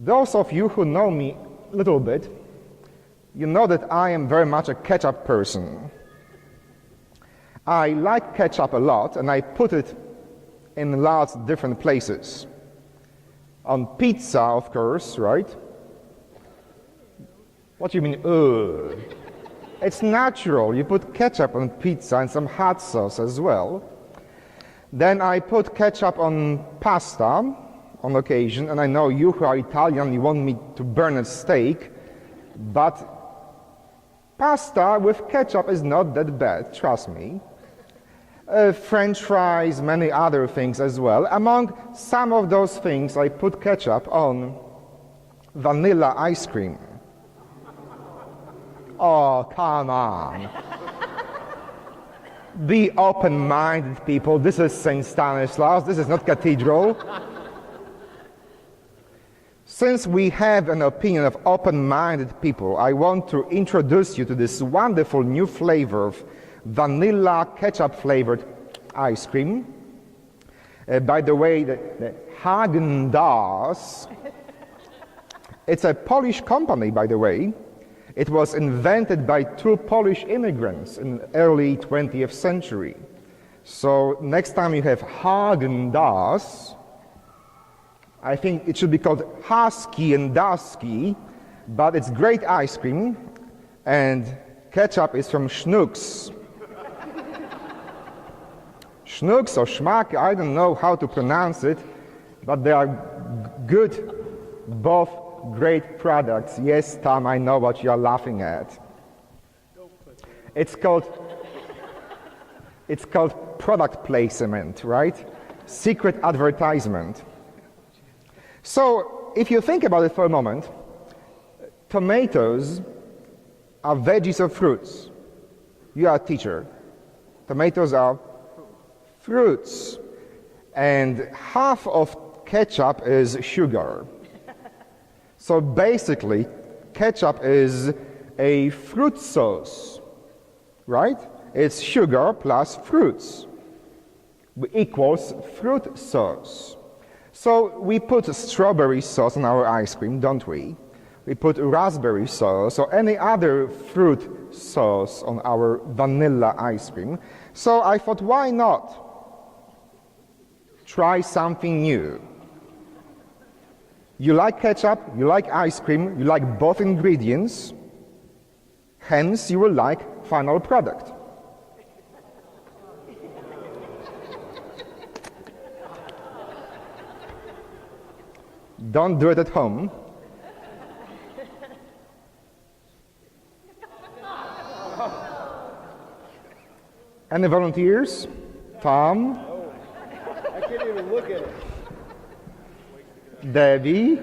Those of you who know me a little bit, you know that I am very much a ketchup person. I like ketchup a lot, and I put it in lots of different places. On pizza, of course, right? What do you mean, ugh? It's natural. You put ketchup on pizza and some hot sauce as well. Then I put ketchup on pasta on occasion, and I know you who are Italian, you want me to burn a steak, but pasta with ketchup is not that bad, trust me. French fries, many other things as well. Among some of those things, I put ketchup on vanilla ice cream. Oh, come on. Be open-minded, people. This is St. Stanislaus. This is not cathedral. Since we have an opinion of open-minded people, I want to introduce you to this wonderful new flavor of vanilla ketchup-flavored ice cream. By the way, the Häagen-Dazs, it's a Polish company, by the way. It was invented by two Polish immigrants in the early 20th century. So next time you have Häagen-Dazs, I think it should be called Husky and Dusky, but it's great ice cream, and ketchup is from Schnucks. Schnucks or Schmack, I don't know how to pronounce it, but they are good, both great products. Yes, Tom, I know what you're laughing at. It's called product placement, right? Secret advertisement. So, if you think about it for a moment, tomatoes are veggies or fruits. You are a teacher. Tomatoes are fruits. And half of ketchup is sugar. So basically, ketchup is a fruit sauce, right? It's sugar plus fruits equals fruit sauce. So we put strawberry sauce on our ice cream, don't we? We put raspberry sauce or any other fruit sauce on our vanilla ice cream. So I thought, why not try something new? You like ketchup, you like ice cream, you like both ingredients, hence you will like final product. Don't do it at home. Any volunteers? Tom? I can't even look at it. Debbie?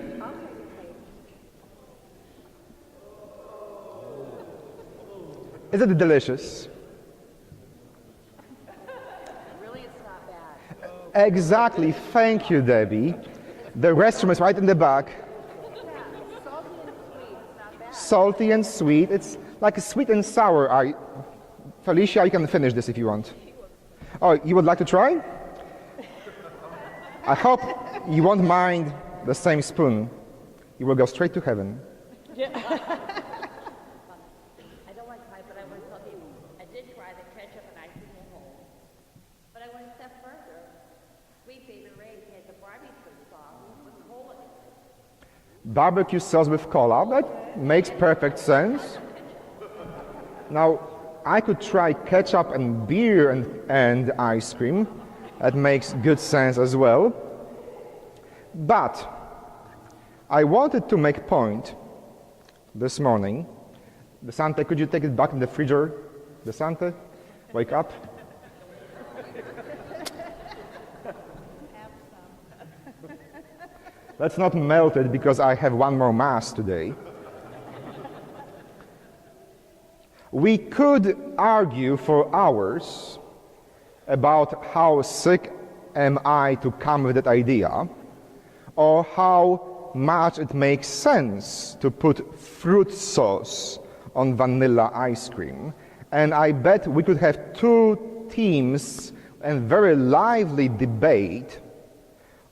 Is it delicious? Really, it's not bad. Exactly. Thank you, Debbie. The restroom is right in the back. Salty and sweet. It's like a sweet and sour. Felicia, you can finish this if you want. Oh, you would like to try? I hope you won't mind the same spoon. You will go straight to heaven. I don't like pie, but I want to tell you, I did try the ketchup and ice cream at home. But I went a step further. Sweet Baby Ray had the barbecue sauce with cola in it. Barbecue sauce with cola, that makes perfect sense. Now, I could try ketchup and beer and ice cream. That makes good sense as well. But I wanted to make a point this morning. DeSante, could you take it back in the freezer? DeSante, wake up. Let's not melt it because I have one more mass today. We could argue for hours about how sick am I to come with that idea, or how much it makes sense to put fruit sauce on vanilla ice cream. And I bet we could have two teams and very lively debate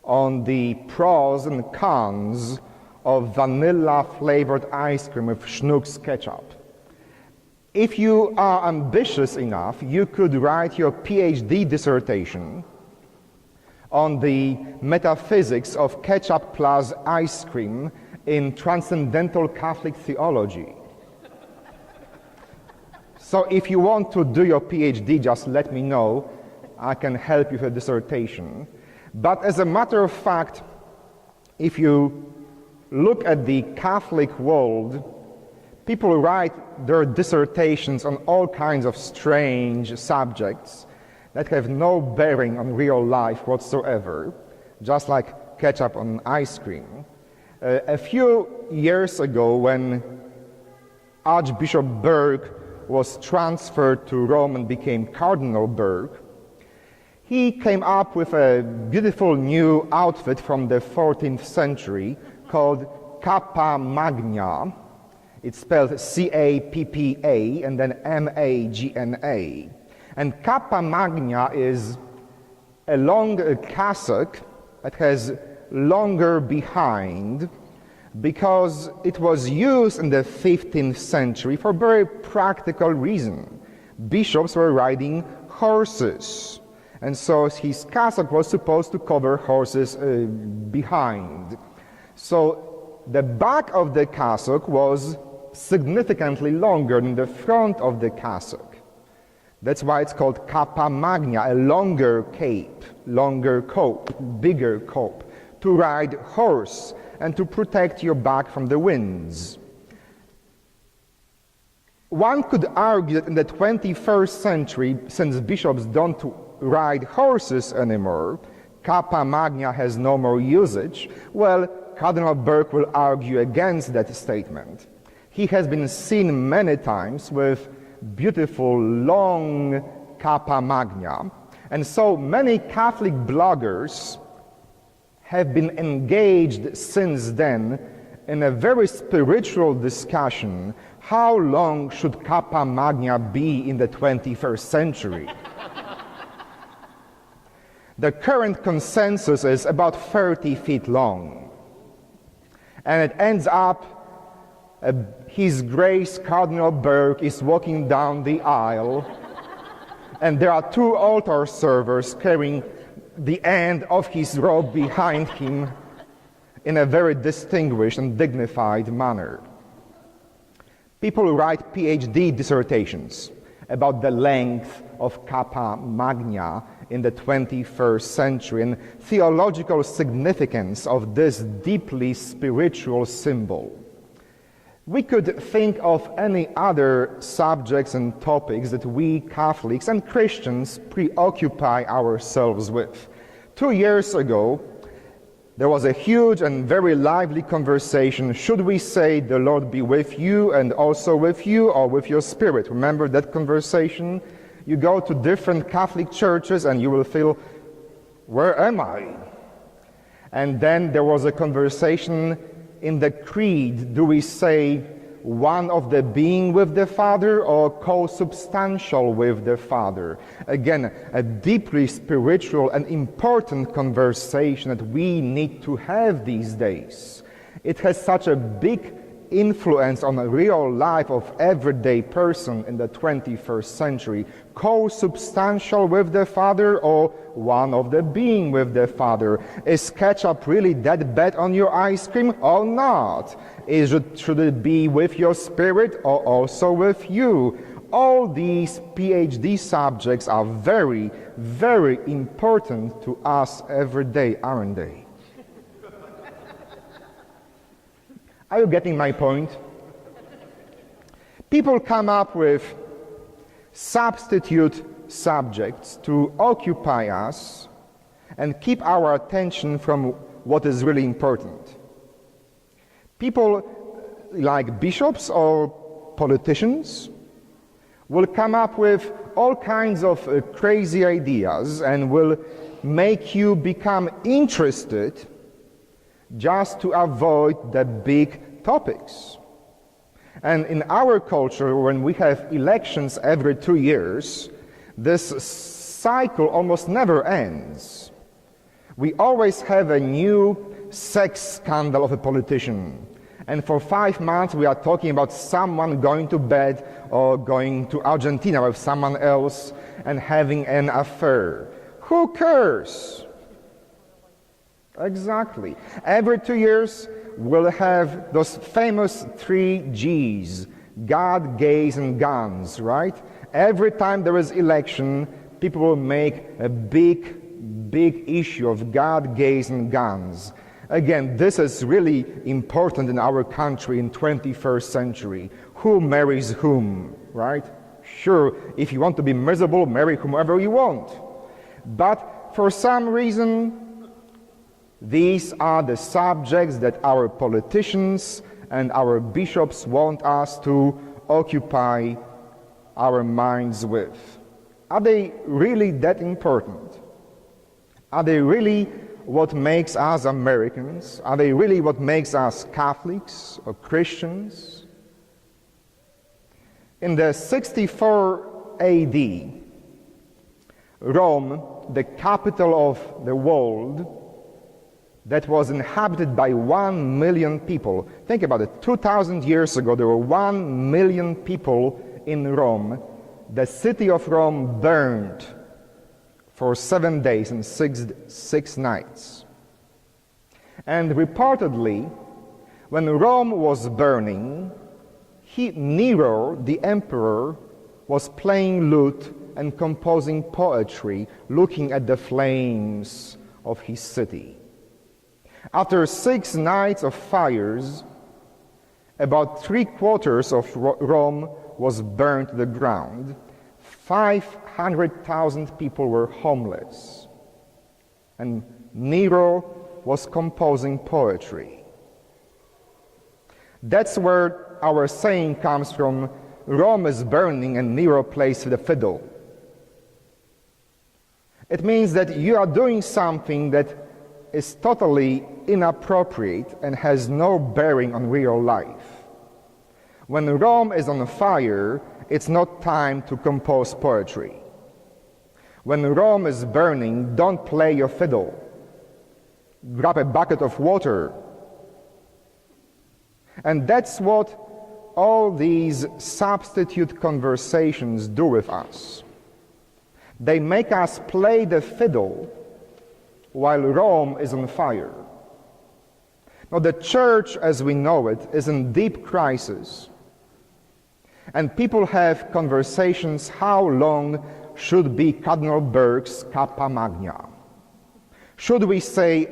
on the pros and cons of vanilla-flavored ice cream with Schnucks ketchup. If you are ambitious enough, you could write your PhD dissertation on the metaphysics of ketchup plus ice cream in transcendental Catholic theology. So if you want to do your PhD, just let me know. I can help you with a dissertation. But as a matter of fact, if you look at the Catholic world, people write their dissertations on all kinds of strange subjects that have no bearing on real life whatsoever, just like ketchup on ice cream. A few years ago, when Archbishop Berg was transferred to Rome and became Cardinal Berg, he came up with a beautiful new outfit from the 14th century called Cappa Magna. It's spelled C-A-P-P-A and then M-A-G-N-A. And Cappa Magna is a long cassock that has longer behind because it was used in the 15th century for a very practical reason. Bishops were riding horses, and so his cassock was supposed to cover horses behind. So the back of the cassock was significantly longer than the front of the cassock. That's why it's called Cappa Magna, a longer cape, longer cope, bigger cope, to ride horse and to protect your back from the winds. One could argue that in the 21st century, since bishops don't ride horses anymore, Cappa Magna has no more usage. Well, Cardinal Berg will argue against that statement. He has been seen many times with beautiful long Cappa Magna, and so many Catholic bloggers have been engaged since then in a very spiritual discussion. How long should Cappa Magna be in the 21st century? The current consensus is about 30 feet long. And it ends up, His Grace Cardinal Berg is walking down the aisle, and there are two altar servers carrying the end of his robe behind him in a very distinguished and dignified manner. People write PhD dissertations about the length of Cappa Magna in the 21st century and theological significance of this deeply spiritual symbol. We could think of any other subjects and topics that we Catholics and Christians preoccupy ourselves with. 2 years ago, there was a huge and very lively conversation. Should we say, "The Lord be with you and also with you," or "with your spirit"? Remember that conversation? You go to different Catholic churches and you will feel, "Where am I?" And then there was a conversation in the creed. Do we say one of the being with the Father or co-substantial with the Father? Again, a deeply spiritual and important conversation that we need to have these days. It has such a big influence on the real life of everyday person in the 21st century. Co-substantial with the Father or one of the being with the Father? Is ketchup really that bad on your ice cream or not? Should it be with your spirit or also with you? All these PhD subjects are very, very important to us every day, aren't they? Are you getting my point? People come up with substitute subjects to occupy us and keep our attention from what is really important. People like bishops or politicians will come up with all kinds of crazy ideas and will make you become interested just to avoid the big topics. And in our culture, when we have elections every 2 years, this cycle almost never ends. We always have a new sex scandal of a politician. And for 5 months we are talking about someone going to bed or going to Argentina with someone else and having an affair. Who cares? Exactly. Every 2 years we'll have those famous 3 Gs, God, gays, and guns, right? Every time there is election, people will make a big issue of God, gays, and guns. Again, this is really important in our country in 21st century. Who marries whom, right? Sure, if you want to be miserable, marry whomever you want. But for some reason, these are the subjects that our politicians and our bishops want us to occupy our minds with. Are they really that important? Are they really what makes us Americans? Are they really what makes us Catholics or Christians? In the 64 AD, Rome, the capital of the world, that was inhabited by 1 million people. Think about it. 2,000 years ago, there were 1 million people in Rome. The city of Rome burned for 7 days and six nights. And reportedly, when Rome was burning, Nero, the emperor, was playing lute and composing poetry, looking at the flames of his city. After 6 nights of fires, about 3/4 of Rome was burned to the ground. 500,000 people were homeless. And Nero was composing poetry. That's where our saying comes from, Rome is burning and Nero plays the fiddle. It means that you are doing something that is totally inappropriate and has no bearing on real life. When Rome is on fire, it's not time to compose poetry. When Rome is burning, don't play your fiddle. Grab a bucket of water. And that's what all these substitute conversations do with us. They make us play the fiddle while Rome is on fire. Now, the church as we know it is in deep crisis. And people have conversations, how long should be Cardinal Burke's Kappa Magna? Should we say,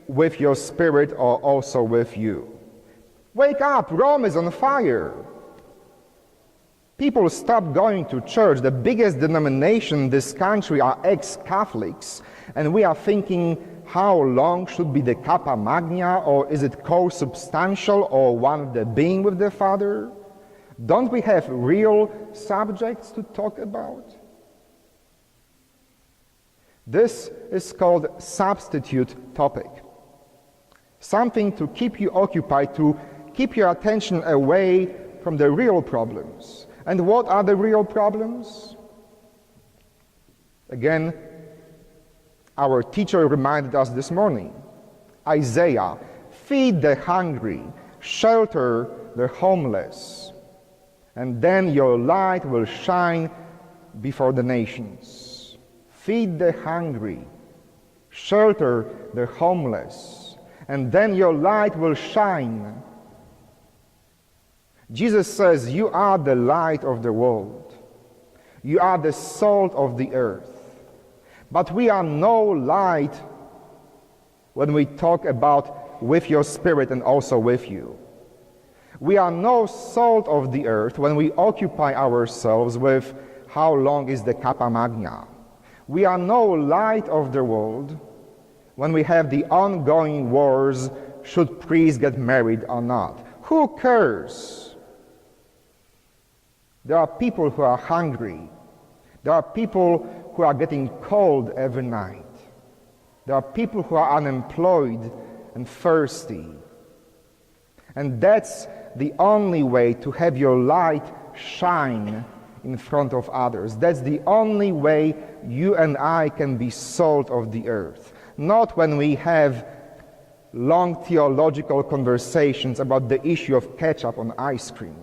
with your spirit or also with you? Wake up, Rome is on fire. People stop going to church. The biggest denomination in this country are ex-Catholics. And we are thinking, how long should be the Kappa Magna, or is it co-substantial, or one of the being with the Father? Don't we have real subjects to talk about? This is called substitute topic. Something to keep you occupied, to keep your attention away from the real problems. And what are the real problems? Again, our teacher reminded us this morning. Isaiah, feed the hungry, shelter the homeless, and then your light will shine before the nations. Feed the hungry, shelter the homeless, and then your light will shine. Jesus says, you are the light of the world. You are the salt of the earth. But we are no light when we talk about with your spirit and also with you. We are no salt of the earth when we occupy ourselves with how long is the Kappa Magna. We are no light of the world when we have the ongoing wars, should priests get married or not. Who cares? There are people who are hungry. There are people who are getting cold every night. There are people who are unemployed and thirsty. And that's the only way to have your light shine in front of others. That's the only way you and I can be salt of the earth. Not when we have long theological conversations about the issue of ketchup on ice cream.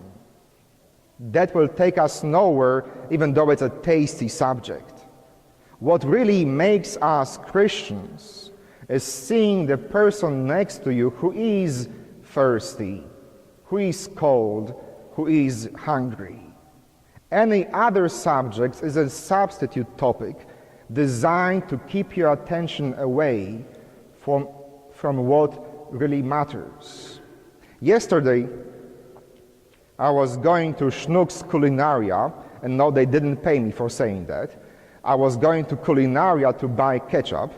That will take us nowhere, even though it's a tasty subject. What really makes us Christians is seeing the person next to you who is thirsty, who is cold, who is hungry. Any other subject is a substitute topic designed to keep your attention away from what really matters. Yesterday, I was going to Schnuck's Culinaria, and no, they didn't pay me for saying that. I was going to Culinaria to buy ketchup.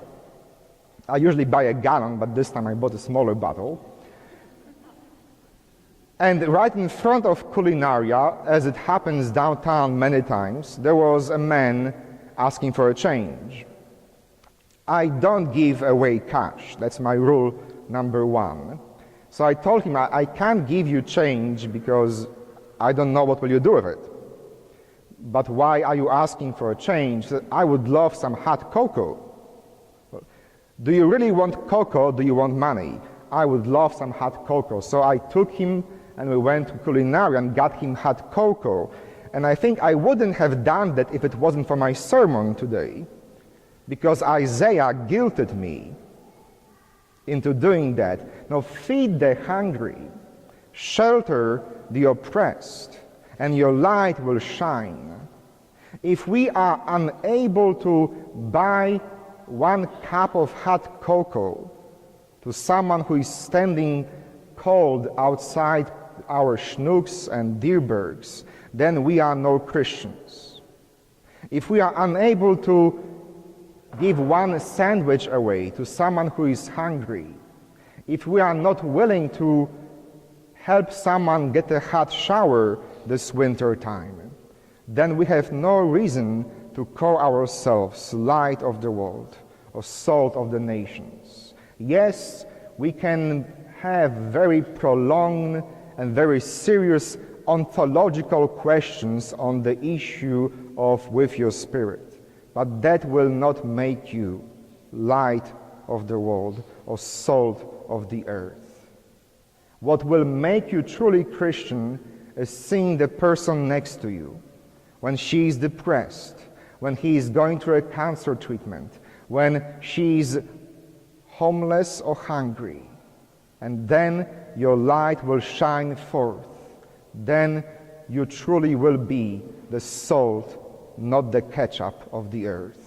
I usually buy a gallon, but this time I bought a smaller bottle. And right in front of Culinaria, as it happens downtown many times, there was a man asking for a change. I don't give away cash. That's my rule number one. So I told him, I can't give you change because I don't know what will you do with it. But why are you asking for a change? He said, I would love some hot cocoa. Do you really want cocoa? Do you want money? I would love some hot cocoa. So I took him and we went to Culinaria and got him hot cocoa. And I think I wouldn't have done that if it wasn't for my sermon today, because Isaiah guilted me into doing that. Now feed the hungry, shelter the oppressed, and your light will shine. If we are unable to buy 1 cup of hot cocoa to someone who is standing cold outside our Schnucks and Dierbergs, then we are no Christians. If we are unable to give 1 sandwich away to someone who is hungry, if we are not willing to help someone get a hot shower this winter time, then we have no reason to call ourselves light of the world or salt of the nations. Yes, we can have very prolonged and very serious ontological questions on the issue of with your spirit, but that will not make you light of the world or salt of the earth. What will make you truly Christian is seeing the person next to you when she is depressed, when he is going through a cancer treatment, when she is homeless or hungry, and then your light will shine forth. Then you truly will be the salt, not the ketchup of the earth.